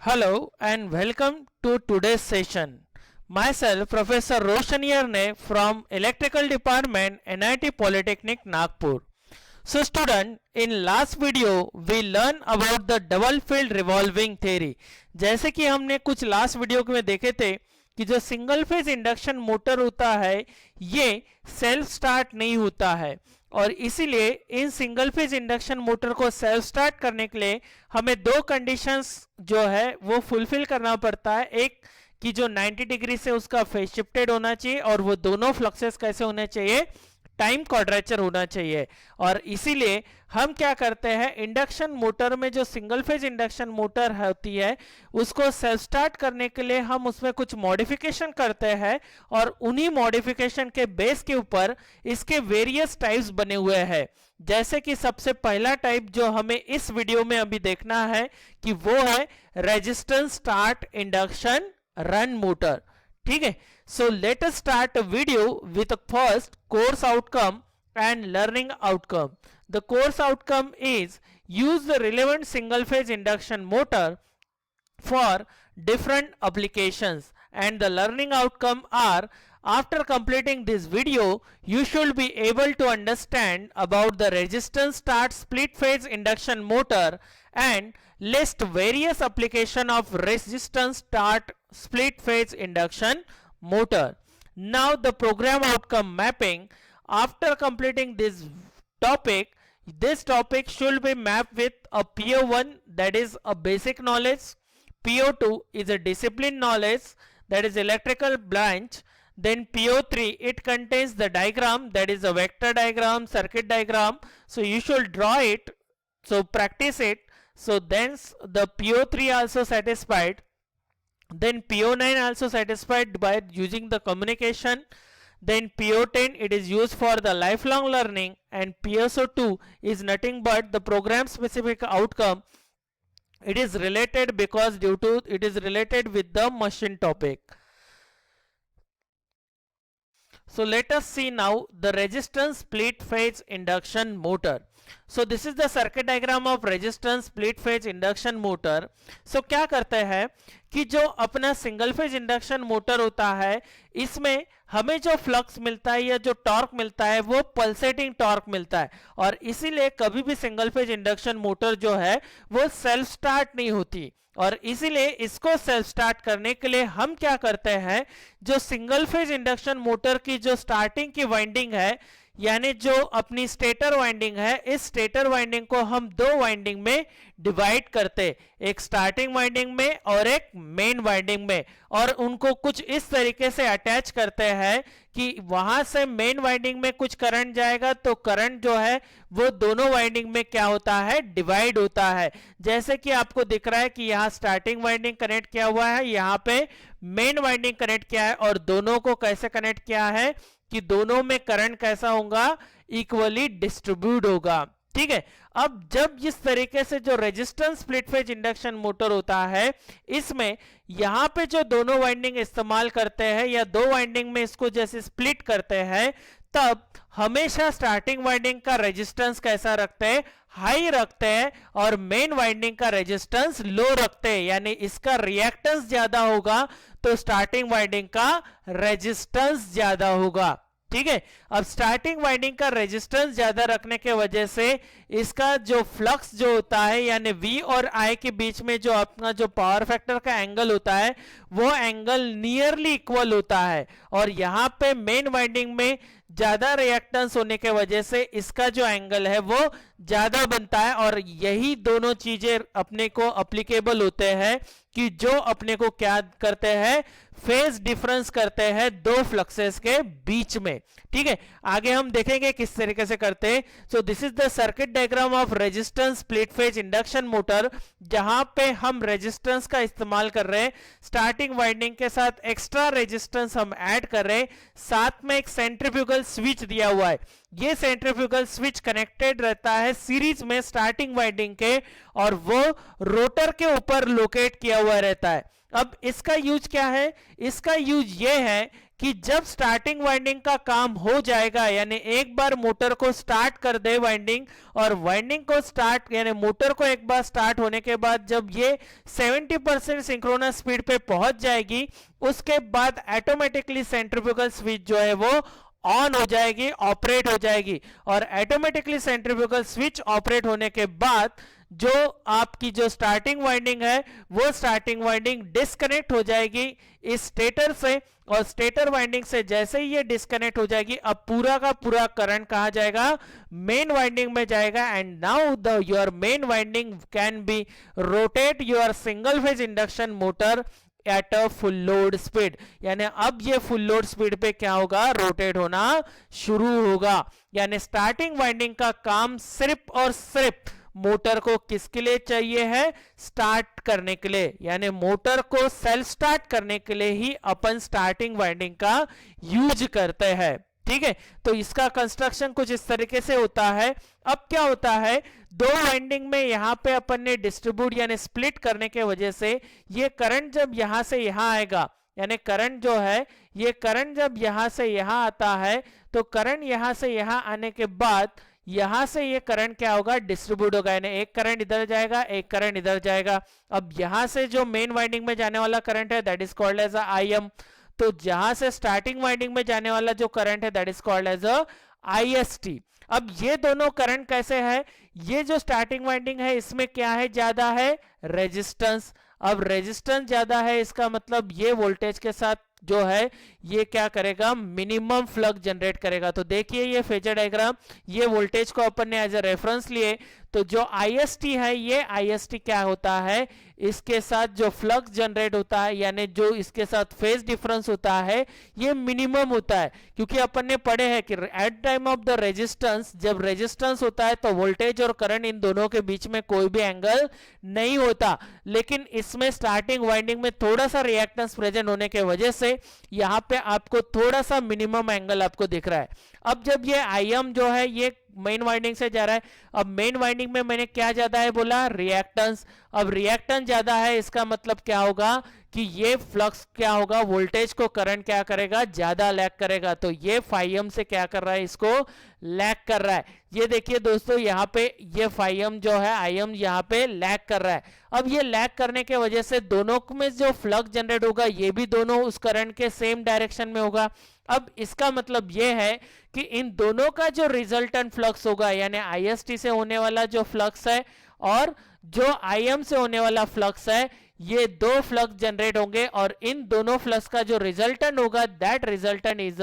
Hello and welcome to today's session. Myself, Professor Roshan Yarne from Electrical Department, NIT Polytechnic, Nagpur. So student, in last video we learn about the double field revolving theory. जैसे कि हमने कुछ last video में देखे थे कि जो single phase induction motor होता है ये सेल्फ स्टार्ट नहीं होता है, और इसीलिए in single phase induction motor को सेल्फ स्टार्ट करने के लिए हमें दो कंडीशंस जो है वो फुलफिल करना पड़ता है। एक कि जो 90 डिग्री से उसका फेज शिफ्टेड होना चाहिए, और वो दोनों फ्लक्सेस कैसे होने चाहिए, टाइम क्वाड्रेचर होना चाहिए। और इसीलिए हम क्या करते हैं, इंडक्शन मोटर में जो सिंगल फेज इंडक्शन मोटर होती है उसको सेल्फ स्टार्ट करने के लिए हम उसमें कुछ मॉडिफिकेशन करते हैं, और उन्हीं मॉडिफिकेशन के बेस के ऊपर इसके वेरियस टाइप्स बने हुए हैं। जैसे कि सबसे पहला टाइप जो हमें इस वीडियो में अभी देखना है कि वो है resistance start induction run motor. ठीक है, so let us start a video with a first course outcome and learning outcome. The course outcome is use the relevant single phase induction motor for different applications, and the learning outcome are after completing this video you should be able to understand about the resistance start split phase induction motor and list various application of resistance start split phase induction motor. Now the program outcome mapping. After completing this topic should be mapped with a PO1, that is a basic knowledge. PO2 is a discipline knowledge, that is electrical branch. Then PO3, it contains the diagram, that is a vector diagram, circuit diagram. So you should draw it, so practice it. So then the PO3 also satisfied. Then PO9 also satisfied by using the communication. Then PO10, it is used for the lifelong learning, and PSO2 is nothing but the program specific outcome. It is related because due to it is related with the machine topic. So let us see now the resistance split phase induction motor. So this is the circuit diagram of resistance split phase induction motor. So क्या करते हैं कि जो अपना single phase induction motor होता है इसमें हमें जो फ्लक्स मिलता है या जो टॉर्क मिलता है वो पल्सेटिंग टॉर्क मिलता है, और इसीलिए कभी भी सिंगल फेज इंडक्शन मोटर जो है वो सेल्फ स्टार्ट नहीं होती। और इसीलिए इसको सेल्फ स्टार्ट करने के लिए हम क्या करते हैं, जो सिंगल फेज इंडक्शन मोटर की जो स्टार्टिंग की वाइंडिंग है यानी जो अपनी स्टेटर वाइंडिंग है, इस स्टेटर वाइंडिंग को हम दो वाइंडिंग में डिवाइड करते, एक स्टार्टिंग वाइंडिंग में और एक मेन वाइंडिंग में, और उनको कुछ इस तरीके से अटैच करते हैं कि वहां से मेन वाइंडिंग में कुछ करंट जाएगा तो करंट जो है वो दोनों वाइंडिंग में क्या होता है, डिवाइड होता है। जैसे कि आपको दिख रहा है कि यहाँ स्टार्टिंग वाइंडिंग कनेक्ट किया हुआ है, यहाँ पे मेन वाइंडिंग कनेक्ट किया है, और दोनों को कैसे कनेक्ट किया है कि दोनों में करंट कैसा होगा, इक्वली डिस्ट्रीब्यूट होगा। ठीक है, अब जब इस तरीके से जो resistance split phase induction motor होता है इसमें यहां पे जो दोनों वाइंडिंग इस्तेमाल करते हैं या दो वाइंडिंग में इसको जैसे स्प्लिट करते हैं, तब हमेशा स्टार्टिंग वाइंडिंग का रेजिस्टेंस कैसा रखते हैं, हाई रखते हैं, और मेन वाइंडिंग का रेजिस्टेंस लो रखते हैं, यानी इसका रिएक्टेंस ज्यादा होगा तो स्टार्टिंग वाइंडिंग का रेजिस्टेंस ज्यादा होगा। ठीक है, अब स्टार्टिंग वाइंडिंग का रेजिस्टेंस ज्यादा रखने के वजह से इसका जो फ्लक्स जो होता है यानी V और I के बीच में जो अपना जो पावर फैक्टर का एंगल होता है वो एंगल नियरली इक्वल होता है, और यहाँ पे मेन वाइंडिंग में ज्यादा रिएक्टेंस होने के वजह से इसका जो एंगल है वो ज्यादा बनता है। और यही दोनों चीजें अपने को अप्लीकेबल होते हैं कि जो अपने को क्या करते हैं, फेज डिफरेंस करते हैं दो फ्लक्सेस के बीच में। ठीक है, आगे हम देखेंगे किस तरीके से करते हैं। So this is the circuit diagram of resistance split phase induction motor, जहां पे हम रेजिस्टेंस का इस्तेमाल कर रहे हैं, स्टार्टिंग वाइंडिंग के साथ एक्स्ट्रा रेजिस्टेंस हम ऐड कर रहे हैं, साथ में एक सेंट्रीफ्यूगल स्विच दिया हुआ है। ये सेंट्रीफ्यूगल स्विच कनेक्टेड रहता है सीरीज में स्टार्टिंग वाइंडिंग के, और वो रोटर के ऊपर लोकेट किया हुआ रहता है। अब इसका यूज क्या है, इसका यूज ये है कि जब स्टार्टिंग वाइंडिंग का काम हो जाएगा, यानी एक बार मोटर को स्टार्ट कर दे वाइंडिंग, और वाइंडिंग को स्टार्ट यानी मोटर को एक बार स्टार्ट होने के बाद जब ये 70% सिंक्रोनस स्पीड पे पहुंच जाएगी, उसके बाद ऑटोमेटिकली सेंट्रीफ्यूगल स्विच जो है वो ऑन हो जाएगी, ऑपरेट हो जाएगी। और ऑटोमेटिकली सेंट्रीफ्यूगल स्विच ऑपरेट होने के बाद जो आपकी जो स्टार्टिंग वाइंडिंग है वो स्टार्टिंग वाइंडिंग डिस्कनेक्ट हो जाएगी इस स्टेटर से, और स्टेटर वाइंडिंग से जैसे ही ये डिस्कनेक्ट हो जाएगी, अब पूरा का पूरा करंट कहां जाएगा, मेन वाइंडिंग में जाएगा। And now the your main winding can be rotate your single phase induction motor at a full load speed, यानी अब ये फुल लोड स्पीड पे क्या होगा, रोटेट होना शुरू होगा। यानी स्टार्टिंग वाइंडिंग का काम सिर्फ और सिर्फ मोटर को किसके लिए चाहिए है, स्टार्ट करने के लिए, यानी मोटर को सेल्फ स्टार्ट करने के लिए ही अपन स्टार्टिंग वाइंडिंग का यूज करते हैं। ठीक है, तो इसका कंस्ट्रक्शन कुछ इस तरीके से होता है। अब क्या होता है, दो वाइंडिंग में यहां पे अपन ने डिस्ट्रीब्यूट यानी स्प्लिट करने के वजह से ये करंट जब यहां से यहां आएगा, यानी करंट जो है ये करंट जब यहां से यहां आता है, तो करंट यहां से यहां आने के बाद यहां से ये करंट क्या होगा, डिस्ट्रीब्यूट होगा, यानी एक करंट इधर जाएगा, एक करंट इधर जाएगा। अब यहां से जो मेन वाइंडिंग में जाने वाला करंट है that is called as IM, तो जहां से स्टार्टिंग वाइंडिंग में जाने वाला जो करंट है that is called as IST। अब ये दोनों करंट कैसे है, ये जो स्टार्टिंग वाइंडिंग है इसमें क्या है, ज्यादा है रेजिस्टेंस। अब रेजिस्टेंस ज्यादा है, इसका मतलब ये वोल्टेज के साथ जो है ये क्या करेगा, मिनिमम फ्लक्स जनरेट करेगा। तो देखिए ये फेजर डायग्राम, ये वोल्टेज को अपन ने एज ए रेफरेंस लिए, तो जो IST है ये IST क्या होता है, इसके साथ जो फ्लक्स जनरेट होता है यानी जो इसके साथ फेज डिफरेंस होता है ये मिनिमम होता है, क्योंकि अपन ने पढ़े हैं कि at time of the resistance, जब रेजिस्टेंस होता है तो वोल्टेज और करंट इन दोनों के बीच में कोई भी एंगल नहीं होता, लेकिन इसमें स्टार्टिंग वाइंडिंग में थोड़ा सा रिएक्टेंस प्रेजेंट होने के वजह से यहां पे आपको थोड़ा सा मिनिमम एंगल आपको दिख रहा है। अब जब ये IM जो है ये मेन वाइंडिंग से जा रहा है, अब मेन वाइंडिंग में मैंने क्या ज्यादा है बोला, रिएक्टेंस। अब रिएक्टेंस ज्यादा है, इसका मतलब क्या होगा कि ये फ्लक्स क्या होगा, वोल्टेज को करंट क्या करेगा, ज्यादा लैग करेगा। तो ये φm से क्या कर रहा है, इसको लैग कर रहा है। ये देखिए दोस्तों यहाँ पे ये φm जो है IM यहाँ पे लैग कर रहा है। अब ये लैग करने के वजह से दोनों में जो फ्लक्स जनरेट होगा ये भी दोनों उस करंट के सेम डायरेक्शन में होगा। अब इसका मतलब ये है कि इन दोनों का जो रिजल्टेंट फ्लक्स होगा, यानी IST से होने वाला जो फ्लक्स है और जो IM से होने वाला फ्लक्स है, ये दो फ्लक्स जनरेट होंगे, और इन दोनों फ्लक्स का जो रिजल्टेंट होगा that resultant is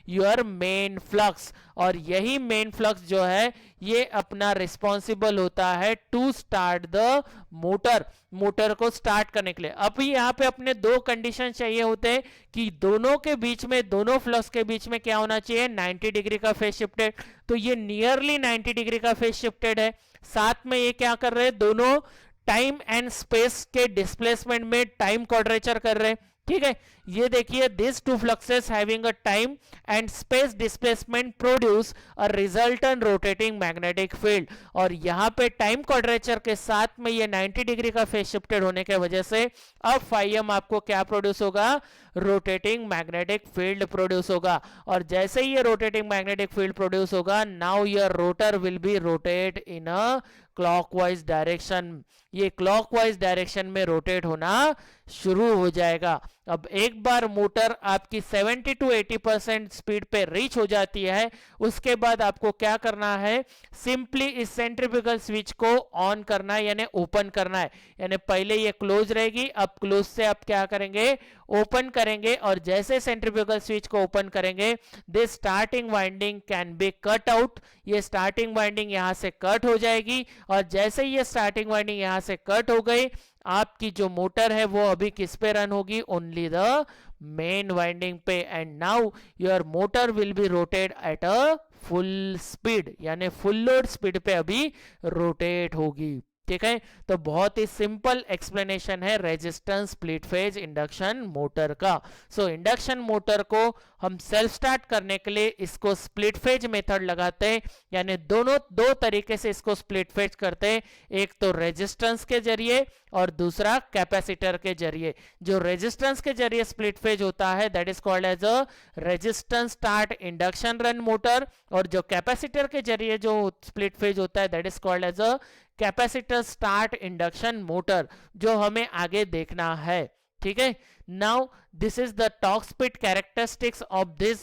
your main flux. और यही मेन फ्लक्स जो है ये अपना रिस्पॉन्सिबल होता है to start the motor, motor को स्टार्ट करने के लिए। अभी यहाँ पे अपने दो कंडीशन चाहिए होते हैं कि दोनों के बीच में, दोनों फ्लक्स के बीच में क्या होना चाहिए, 90 डिग्री का फेज शिफ्टेड। तो ये नियरली 90 डिग्री का फेज शिफ्टेड है। साथ में ये क्या कर रहे हैं, दोनों टाइम एंड स्पेस के डिस्प्लेसमेंट में टाइम क्वाड्रेचर कर रहे हैं। ठीक है, ये देखिए this two fluxes having a time and space displacement produce a resultant rotating magnetic field. और यहाँ पे टाइम क्वाड्रेचर के साथ में ये 90 डिग्री का फेज शिफ्टेड होने के वजह से अब φm आपको क्या प्रोड्यूस होगा, रोटेटिंग मैग्नेटिक फील्ड प्रोड्यूस होगा। और जैसे ही ये रोटेटिंग मैग्नेटिक फील्ड प्रोड्यूस होगा, now your rotor will be rotate in a clockwise direction. ये क्लॉकवाइज डायरेक्शन में रोटेट होना शुरू हो जाएगा। अब एक बार मोटर आपकी 70 to 80% स्पीड पे रीच हो जाती है, उसके बाद आपको क्या करना है, सिंपली इस सेंट्रीफ्यूगल स्विच को ऑन करना है, यानी ओपन करना है। यानी पहले ये क्लोज रहेगी, अब क्लोज से आप क्या करेंगे, ओपन करेंगे, और जैसे सेंट्रीफ्यूगल स्विच को ओपन करेंगे this starting winding can be cut out. ये स्टार्टिंग वाइंडिंग यहां से कट हो जाएगी, और जैसे ये स्टार्टिंग वाइंडिंग यहां से कट हो गई, आपकी जो मोटर है वो अभी किस पे रन होगी, ओनली द मेन वाइंडिंग पे। And now your motor will be rotate at a full speed, यानी फुल लोड स्पीड पे अभी रोटेट होगी। ठीक है। तो बहुत ही सिंपल एक्सप्लेनेशन है resistance split phase induction motor का। सो इंडक्शन मोटर को हम सेल्फ स्टार्ट करने के लिए इसको स्प्लिट फेज मेथड लगाते हैं, यानी दोनों दो तरीके से इसको स्प्लिट फेज करते हैं, एक तो रेजिस्टेंस के जरिए और दूसरा कैपेसिटर के जरिए। जो रेजिस्टेंस के जरिए स्प्लिट फेज होता है that is called as a resistance start induction run motor, और जो कैपेसिटर के जरिए जो स्प्लिट फेज होता है that is called as a capacitor start induction motor, जो हमें आगे देखना है। ठीक है, now this is the torque speed characteristics of this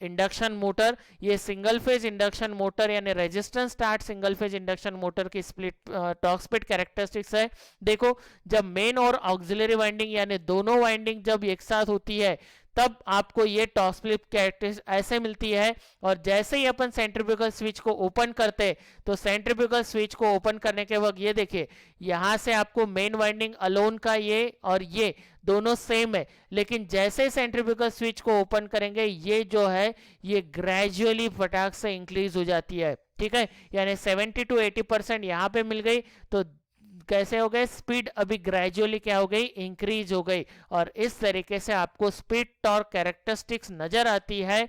induction motor. ये सिंगल फेज इंडक्शन मोटर यानी resistance start single phase induction motor की स्प्लिट टॉर्क स्पीड कैरेक्टरिस्टिक्स है। देखो, जब मेन और ऑक्सिलरी वाइंडिंग यानी दोनों वाइंडिंग जब एक साथ होती है तब आपको ये टॉर्क स्प्लिट कैरेक्टरिस्टिक्स ऐसे मिलती है। और जैसे ही अपन सेंट्रीफ्यूगल स्विच को ओपन करते तो सेंट्रीफ्यूगल स्विच को ओपन करने के वक्त ये देखिए, यहां से आपको मेन वाइंडिंग अलोन का ये और ये दोनों सेम है, लेकिन जैसे सेंट्रीफ्यूगल स्विच को ओपन करेंगे ये जो है ये ग्रेजुअली फटाक से इंक्रीज हो जाती है। ठीक है, यानी 70 to 80% यहाँ पे मिल गई, तो कैसे हो गए, स्पीड अभी ग्रेजुअली क्या हो गई, इंक्रीज हो गई। और इस तरीके से आपको स्पीड टॉर्क कैरेक्टरिस्टिक्स नजर आती है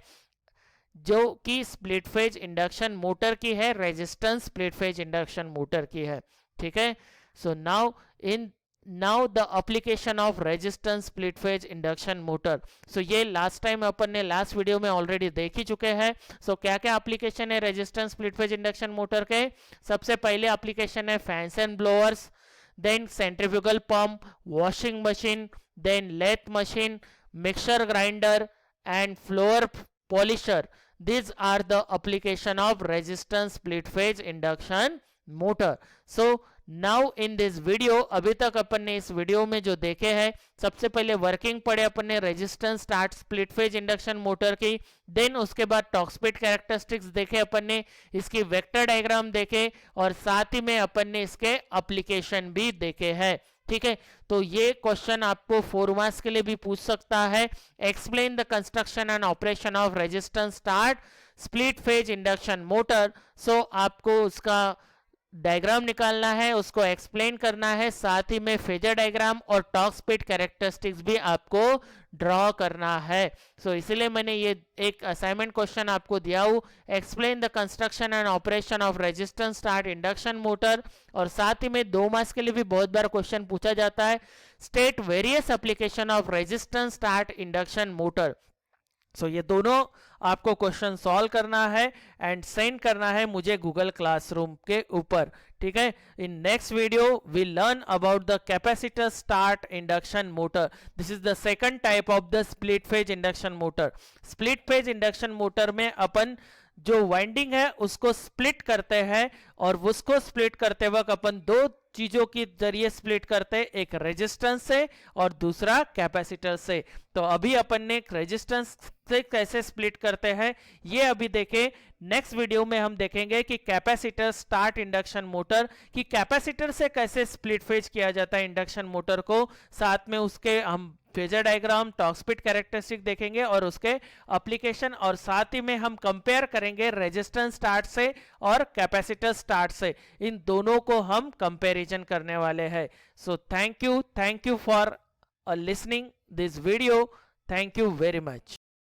जो कि स्प्लिट फेज इंडक्शन मोटर की है, resistance split phase induction motor की है। ठीक है, so now the application of resistance split phase induction motor. So ये लास्ट टाइम अपन ने लास्ट वीडियो में ऑलरेडी देख ही चुके हैं। सो क्या क्या एप्लीकेशन है resistance split phase induction motor के? सबसे पहले एप्लीकेशन है fans and blowers, then centrifugal pump, washing machine, then lathe machine, mixer grinder and floor polisher. These are the application of resistance split phase induction motor. So now in this video, अभी तक अपन ने इस video में जो देखे हैं, सबसे पहले वर्किंग पढ़े अपन ने resistance start split phase induction motor की, देन उसके बाद टॉर्क स्पीड कैरेक्टरिस्टिक्स देखे अपन ने, इसकी वेक्टर डायग्राम देखे, और साथ ही में अपन ने इसके एप्लीकेशन भी देखे हैं। ठीक है, तो ये क्वेश्चन आपको 4 मार्क्स के लिए भी पूछ सकता है। Explain the construction and operation of resistance start split phase induction motor. So आपको उसका डायग्राम निकालना है, उसको एक्सप्लेन करना है, साथ ही में फेजर डायग्राम और टॉर्क स्पीड कैरेक्टरिस्टिक्स भी आपको ड्रॉ करना है। सो इसीलिए मैंने ये एक असाइनमेंट क्वेश्चन आपको दिया हूं, explain the construction and operation of resistance start induction motor. और साथ ही में 2 मार्क्स के लिए भी बहुत बार क्वेश्चन पूछा जाता है, state various application of resistance start induction motor. So ये दोनों आपको क्वेश्चन सॉल्व करना है एंड सेंड करना है मुझे गूगल क्लासरूम के ऊपर। ठीक है, in next video we learn about the capacitor start induction motor. This is the second type of the split phase induction motor. Split phase induction motor में अपन जो वाइंडिंग है उसको स्प्लिट करते हैं, और उसको स्प्लिट करते वक्त अपन 2 चीजों के जरिए स्प्लिट करते हैं, एक रेजिस्टेंस से और दूसरा कैपेसिटर से। तो अभी अपन ने रेजिस्टेंस से कैसे स्प्लिट करते हैं ये अभी देखें। नेक्स्ट वीडियो में हम देखेंगे कि कैपेसिटर स्टार्ट इंडक्शन मोटर की कैपेसिटर से कैसे स्प्लिट फेज किया जाता है इंडक्शन मोटर को, साथ में उसके हम phasor diagram torque speed characteristic देखेंगे और उसके एप्लीकेशन, और साथ ही में हम कंपेयर करेंगे रेजिस्टेंस स्टार्ट से और कैपेसिटर स्टार्ट से। इन दोनों को हम कंपैरिजन करने वाले हैं। So thank you for listening this video. Thank you very much.